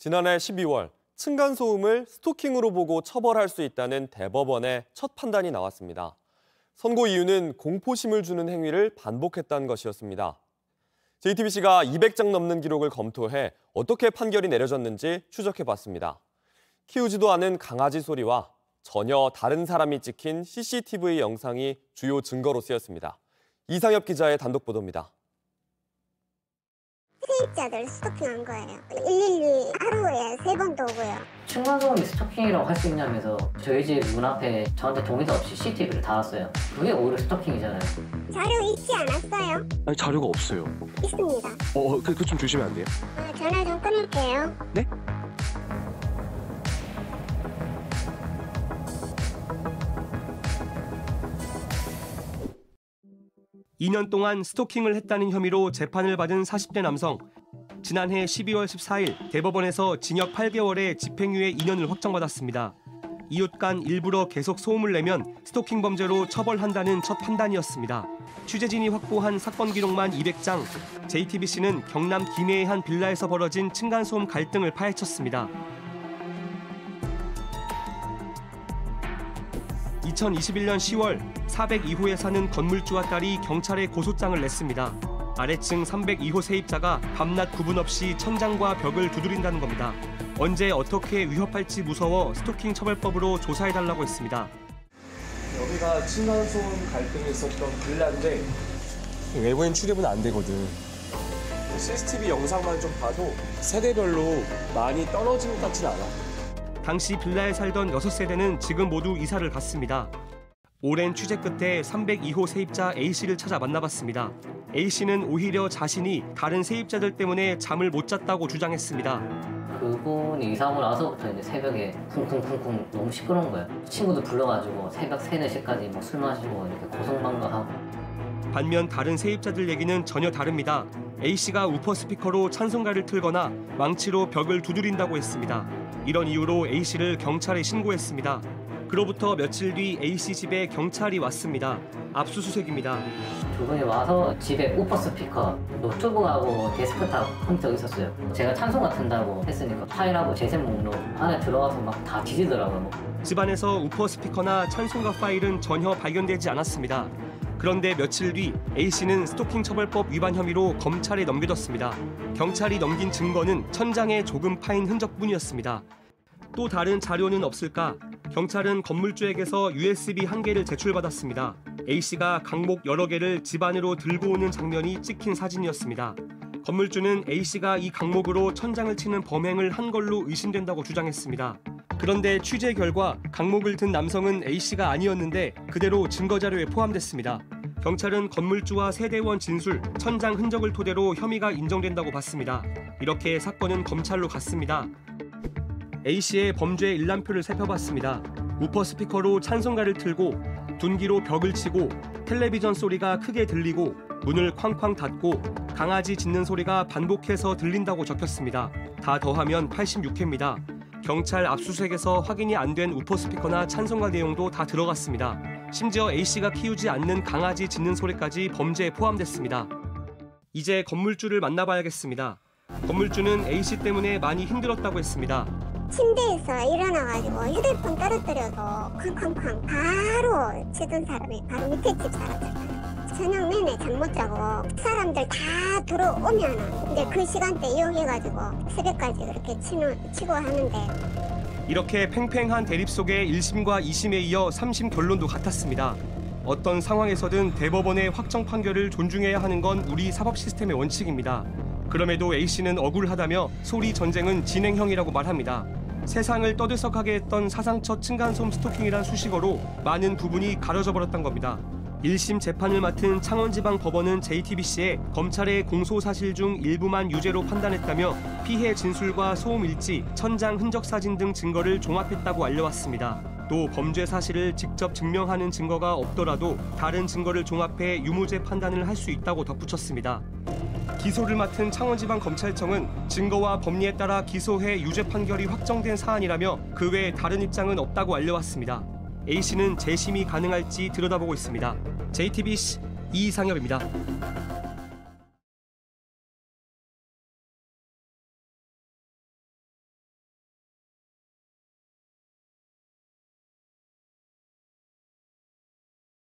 지난해 12월 층간소음을 스토킹으로 보고 처벌할 수 있다는 대법원의 첫 판단이 나왔습니다. 선고 이유는 공포심을 주는 행위를 반복했다는 것이었습니다. JTBC가 200장 넘는 기록을 검토해 어떻게 판결이 내려졌는지 추적해봤습니다. 키우지도 않은 강아지 소리와 전혀 다른 사람이 찍힌 CCTV 영상이 주요 증거로 쓰였습니다. 이상엽 기자의 단독 보도입니다. 세입자들 스토킹한 거예요. 112 하루에 3번도 오고요. 층간소음이 스토킹이라고 할 수 있냐면서 저희 집 문 앞에 저한테 동의서 없이 CCTV를 달았어요. 그게 오히려 스토킹이잖아요. 자료 있지 않았어요? 아니 자료가 없어요. 있습니다. 그거 좀 주시면 안 돼요? 전화 좀 끊을게요. 네? (2년) 동안 스토킹을 했다는 혐의로 재판을 받은 40대 남성. 지난해 12월 14일 대법원에서 징역 8개월에 집행유예 2년을 확정받았습니다. 이웃 간 일부러 계속 소음을 내면 스토킹 범죄로 처벌한다는 첫 판단이었습니다. 취재진이 확보한 사건 기록만 200장. JTBC는 경남 김해의 한 빌라에서 벌어진 층간소음 갈등을 파헤쳤습니다. 2021년 10월 402호에 사는 건물주와 딸이 경찰에 고소장을 냈습니다. 아래층 302호 세입자가 밤낮 구분 없이 천장과 벽을 두드린다는 겁니다. 언제 어떻게 위협할지 무서워 스토킹 처벌법으로 조사해달라고 했습니다. 여기가 층간소음 갈등이 있었던 빌라인데 외부인 출입은 안 되거든. CCTV 영상만 좀 봐도 세대별로 많이 떨어진 것 같진 않아. 당시 빌라에 살던 6세대는 지금 모두 이사를 갔습니다. 오랜 취재 끝에 302호 세입자 A씨를 찾아 만나봤습니다. A씨는 오히려 자신이 다른 세입자들 때문에 잠을 못 잤다고 주장했습니다. 그분이 이사 오고 나서부터 이제 새벽에 쿵쿵쿵쿵 너무 시끄러운 거예요. 친구들 불러가지고 새벽 3, 4시까지 술 마시고 이렇게 고성방가하고. 반면 다른 세입자들 얘기는 전혀 다릅니다. A씨가 우퍼 스피커로 찬송가를 틀거나 망치로 벽을 두드린다고 했습니다. 이런 이유로 A씨를 경찰에 신고했습니다. 그로부터 며칠 뒤 A씨 집에 경찰이 왔습니다. 압수수색입니다. 두 분이 와서 집에 우퍼 스피커, 노트북하고 데스크탑 컴퓨터가 있었어요. 제가 찬송가 튼다고 했으니까 파일하고 재생 목록 안에 들어가서 막 다 뒤지더라고요. 집안에서 우퍼 스피커나 찬송가 파일은 전혀 발견되지 않았습니다. 그런데 며칠 뒤 A씨는 스토킹 처벌법 위반 혐의로 검찰에 넘겨졌습니다. 경찰이 넘긴 증거는 천장에 조금 파인 흔적뿐이었습니다. 또 다른 자료는 없을까? 경찰은 건물주에게서 USB 1개를 제출받았습니다. A씨가 강목 여러 개를 집 안으로 들고 오는 장면이 찍힌 사진이었습니다. 건물주는 A씨가 이 강목으로 천장을 치는 범행을 한 걸로 의심된다고 주장했습니다. 그런데 취재 결과 강목을 든 남성은 A씨가 아니었는데 그대로 증거자료에 포함됐습니다. 경찰은 건물주와 세대원 진술, 천장 흔적을 토대로 혐의가 인정된다고 봤습니다. 이렇게 사건은 검찰로 갔습니다. A씨의 범죄 일람표를 살펴봤습니다. 우퍼 스피커로 찬송가를 틀고 둔기로 벽을 치고 텔레비전 소리가 크게 들리고 문을 쾅쾅 닫고 강아지 짖는 소리가 반복해서 들린다고 적혔습니다. 다 더하면 86회입니다. 경찰 압수수색에서 확인이 안 된 우퍼 스피커나 찬송가 내용도 다 들어갔습니다. 심지어 A씨가 키우지 않는 강아지 짖는 소리까지 범죄에 포함됐습니다. 이제 건물주를 만나봐야겠습니다. 건물주는 A씨 때문에 많이 힘들었다고 했습니다. 침대에서 일어나가지고 휴대폰 떨어뜨려도 쾅쾅쾅 바로 치던 사람이 바로 밑에 집 사람들. 저녁 내내 잠 못 자고 사람들 다 들어오면 이제 그 시간대 이용해가지고 새벽까지 그렇게 치고 하는데. 이렇게 팽팽한 대립 속에 1심과 2심에 이어 3심 결론도 같았습니다. 어떤 상황에서든 대법원의 확정 판결을 존중해야 하는 건 우리 사법 시스템의 원칙입니다. 그럼에도 A씨는 억울하다며 소리 전쟁은 진행형이라고 말합니다. 세상을 떠들썩하게 했던 사상첫 층간소음 스토킹이란 수식어로 많은 부분이 가려져 버렸던 겁니다. 1심 재판을 맡은 창원지방법원은 JTBC에 검찰의 공소사실 중 일부만 유죄로 판단했다며 피해 진술과 소음 일지, 천장 흔적 사진 등 증거를 종합했다고 알려왔습니다. 또 범죄 사실을 직접 증명하는 증거가 없더라도 다른 증거를 종합해 유무죄 판단을 할 수 있다고 덧붙였습니다. 기소를 맡은 창원지방검찰청은 증거와 법리에 따라 기소해 유죄 판결이 확정된 사안이라며 그 외에 다른 입장은 없다고 알려왔습니다. A씨는 재심이 가능할지 들여다보고 있습니다. JTBC 이상엽입니다.